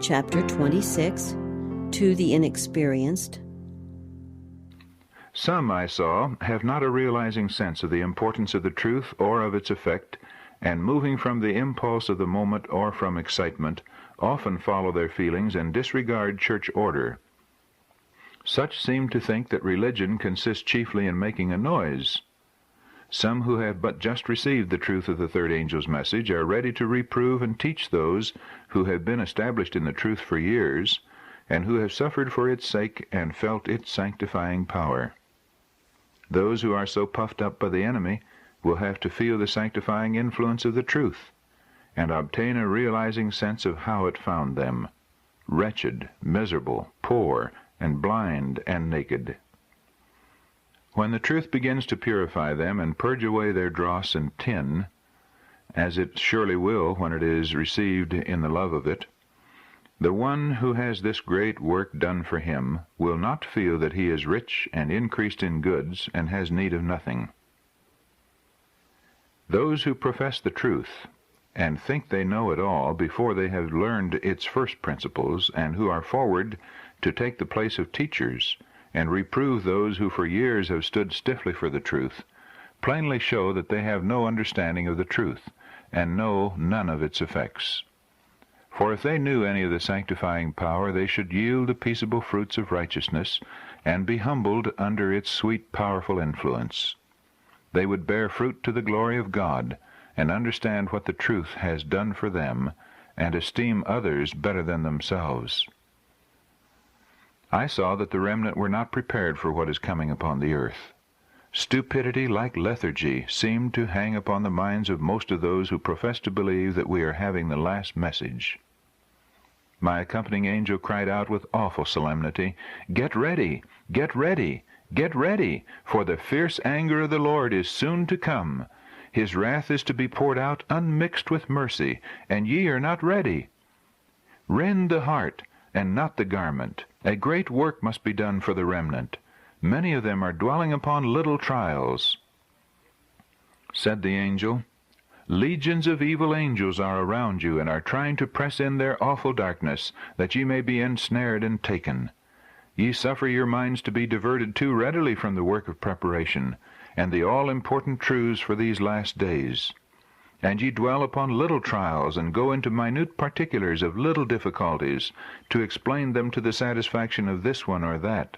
Chapter 26, To the Inexperienced. Some, I saw, have not a realizing sense of the importance of the truth or of its effect, and moving from the impulse of the moment or from excitement, often follow their feelings and disregard church order. Such seem to think that religion consists chiefly in making a noise. Some who have but just received the truth of the third angel's message are ready to reprove and teach those who have been established in the truth for years, and who have suffered for its sake and felt its sanctifying power. Those who are so puffed up by the enemy will have to feel the sanctifying influence of the truth, and obtain a realizing sense of how it found them, wretched, miserable, poor, and blind, and naked. When the truth begins to purify them and purge away their dross and tin, as it surely will when it is received in the love of it, the one who has this great work done for him will not feel that he is rich and increased in goods and has need of nothing. Those who profess the truth and think they know it all before they have learned its first principles, and who are forward to take the place of teachers and reprove those who for years have stood stiffly for the truth, plainly show that they have no understanding of the truth, and know none of its effects. For if they knew any of the sanctifying power, they should yield the peaceable fruits of righteousness, and be humbled under its sweet, powerful influence. They would bear fruit to the glory of God, and understand what the truth has done for them, and esteem others better than themselves. I saw that the remnant were not prepared for what is coming upon the earth. Stupidity like lethargy seemed to hang upon the minds of most of those who profess to believe that we are having the last message. My accompanying angel cried out with awful solemnity, "Get ready, get ready, get ready, for the fierce anger of the Lord is soon to come. His wrath is to be poured out unmixed with mercy, and ye are not ready. Rend the heart, and not the garment. A great work must be done for the remnant. Many of them are dwelling upon little trials." Said the angel, "Legions of evil angels are around you, and are trying to press in their awful darkness, that ye may be ensnared and taken. Ye suffer your minds to be diverted too readily from the work of preparation, and the all-important truths for these last days. And ye dwell upon little trials, and go into minute particulars of little difficulties, to explain them to the satisfaction of this one or that.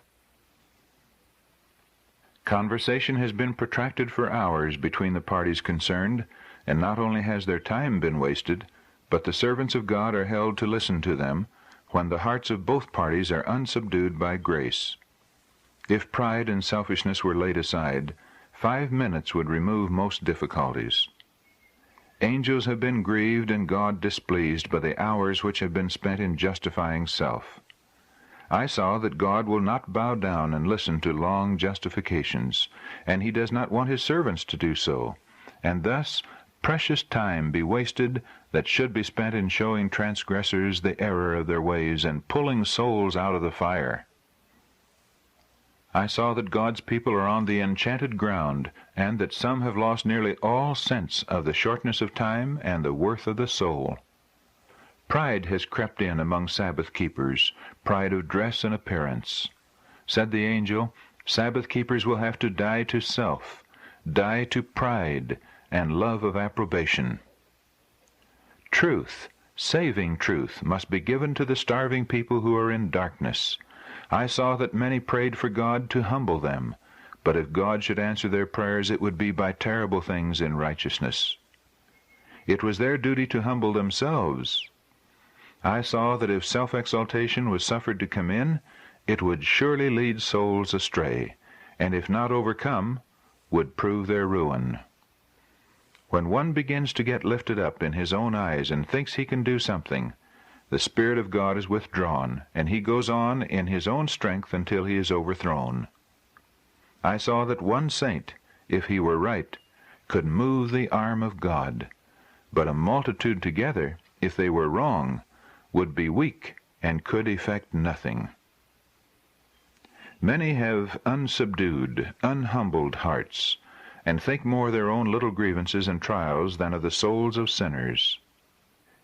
Conversation has been protracted for hours between the parties concerned, and not only has their time been wasted, but the servants of God are held to listen to them, when the hearts of both parties are unsubdued by grace. If pride and selfishness were laid aside, 5 minutes would remove most difficulties. Angels have been grieved and God displeased by the hours which have been spent in justifying self. I saw that God will not bow down and listen to long justifications, and he does not want his servants to do so, and thus precious time be wasted that should be spent in showing transgressors the error of their ways and pulling souls out of the fire. I saw that God's people are on the enchanted ground, and that some have lost nearly all sense of the shortness of time and the worth of the soul. Pride has crept in among Sabbath keepers, pride of dress and appearance. Said the angel, Sabbath keepers will have to die to self, die to pride and love of approbation. Truth, saving truth, must be given to the starving people who are in darkness. I saw that many prayed for God to humble them, but if God should answer their prayers, it would be by terrible things in righteousness. It was their duty to humble themselves. I saw that if self-exaltation was suffered to come in, it would surely lead souls astray, and if not overcome, would prove their ruin. When one begins to get lifted up in his own eyes and thinks he can do something, the Spirit of God is withdrawn, and he goes on in his own strength until he is overthrown. I saw that one saint, if he were right, could move the arm of God, but a multitude together, if they were wrong, would be weak and could effect nothing. Many have unsubdued, unhumbled hearts, and think more of their own little grievances and trials than of the souls of sinners.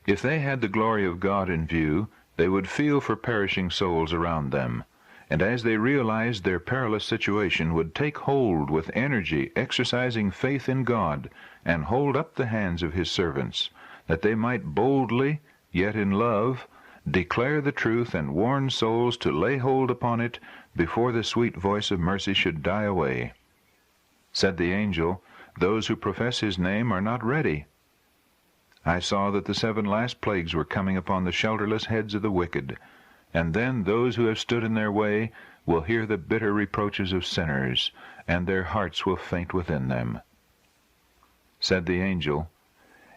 If they had the glory of God in view, They would feel for perishing souls around them, and as they realized their perilous situation, would take hold with energy, exercising faith in God, and hold up the hands of his servants, that they might boldly, yet in love, declare the truth and warn souls to lay hold upon it before the sweet voice of mercy should die away. Said the angel, "Those who profess his name are not ready." I saw that the 7 last plagues were coming upon the shelterless heads of the wicked, and then those who have stood in their way will hear the bitter reproaches of sinners, and their hearts will faint within them. Said the angel,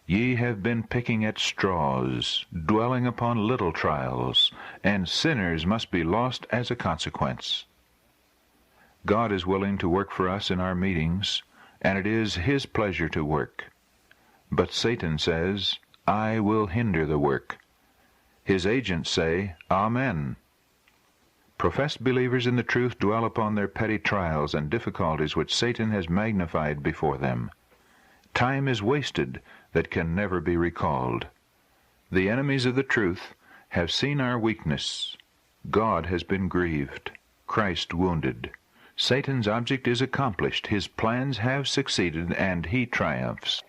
"Ye have been picking at straws, dwelling upon little trials, and sinners must be lost as a consequence." God is willing to work for us in our meetings, and it is his pleasure to work. But Satan says, "I will hinder the work." His agents say, "Amen." Professed believers in the truth dwell upon their petty trials and difficulties which Satan has magnified before them. Time is wasted that can never be recalled. The enemies of the truth have seen our weakness. God has been grieved, Christ wounded. Satan's object is accomplished, his plans have succeeded, and he triumphs.